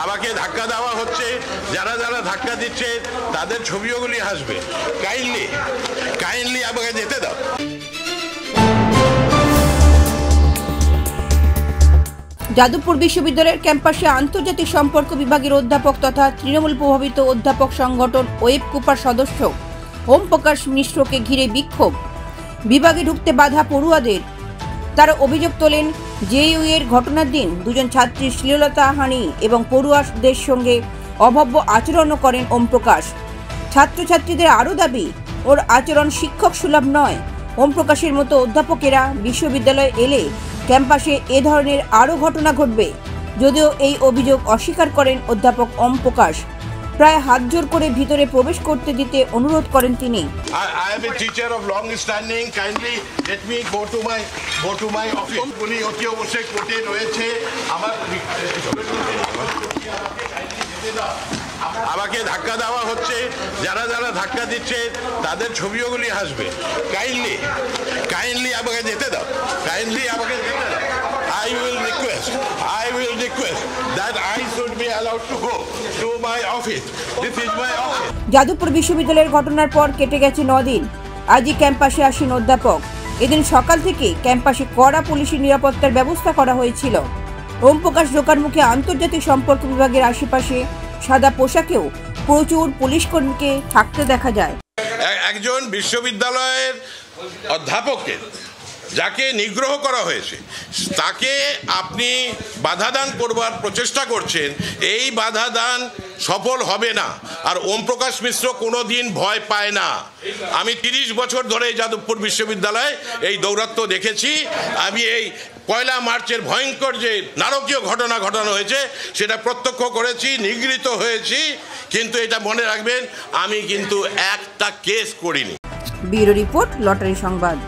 আমাকে ধাক্কা দেওয়া হচ্ছে, যারা যারা ধাক্কা দিচ্ছে তাদের ছবিগুলি আসবে। কাইন্ডলি আমাকে যেতে দাও। যাদবপুর বিশ্ববিদ্যালয়ের ক্যাম্পাসে আন্তর্জাতিক সম্পর্ক বিভাগের অধ্যাপক তথা তৃণমূল প্রভাবিত অধ্যাপক সংগঠন ওয়েব কুপার সদস্য ওম প্রকাশ মিশ্রকে ঘিরে বিক্ষোভ। বিভাগে ঢুকতে বাধা পড়ুয়াদের। তারা অভিযোগ তোলেন, জেইউ এর ঘটনার দিন দুজন ছাত্রীর শ্লীলতাহানি এবং পড়ুয়াদের সঙ্গে অভব্য আচরণও করেন ওম প্রকাশ। ছাত্রছাত্রীদের আরও দাবি, ওর আচরণ শিক্ষক সুলভ নয়। ওম প্রকাশের মতো অধ্যাপকেরা বিশ্ববিদ্যালয়ে এলে ক্যাম্পাসে এ ধরনের আরও ঘটনা ঘটবে। যদিও এই অভিযোগ অস্বীকার করেন অধ্যাপক ওম প্রকাশ। প্রায় হাত জোর করে ভিতরে প্রবেশ করতে দিতে অনুরোধ করেন তিনি। I am a teacher of long standing. Kindly let me go to my office. উনি অতি অবশ্যই কোর্টে রয়েছে। আমাকে ধাক্কা দেওয়া হচ্ছে, যারা যারা ধাক্কা দিচ্ছে তাদের ছবিগুলি আসবে। কাইন্ডলি আমাকে যেতে দাও। I will request that I should be allowed to go to my office. This is my office. Jadavpur বিশ্ববিদ্যালয়ের ঘটনার পর কেটে গেছে 9 দিন। আজই ক্যাম্পাসে আসেন অধ্যাপক। এদিন সকাল থেকে ক্যাম্পাসে কড়া পুলিশি নিরাপত্তার ব্যবস্থা করা হয়েছিল। ওম প্রকাশ ঢোকার মুখে আন্তর্জাতিক সম্পর্ক বিভাগের আশেপাশে সাদা পোশাকেও প্রচুর পুলিশ কর্মীকে থাকতে দেখা যায়। একজন বিশ্ববিদ্যালয়ের অধ্যাপককে যাকে নিগ্রহ করা হয়েছে তাকে আপনি বাধাদান করবার প্রচেষ্টা করছেন, এই বাধাদান সফল হবে না। আর ওম প্রকাশ মিশ্র কোনো দিন ভয় পায় না। আমি 30 বছর ধরে যাদবপুর বিশ্ববিদ্যালয়ে এই দৌরাত্ম্য দেখেছি। আমি এই 1 মার্চের ভয়ঙ্কর যে নারকীয় ঘটনা ঘটানো হয়েছে সেটা প্রত্যক্ষ করেছি, নিগৃহীত হয়েছি। কিন্তু এটা মনে রাখবেন, আমি কিন্তু একটা কেস করিনি। ব্যুরো রিপোর্ট, লটারি সংবাদ।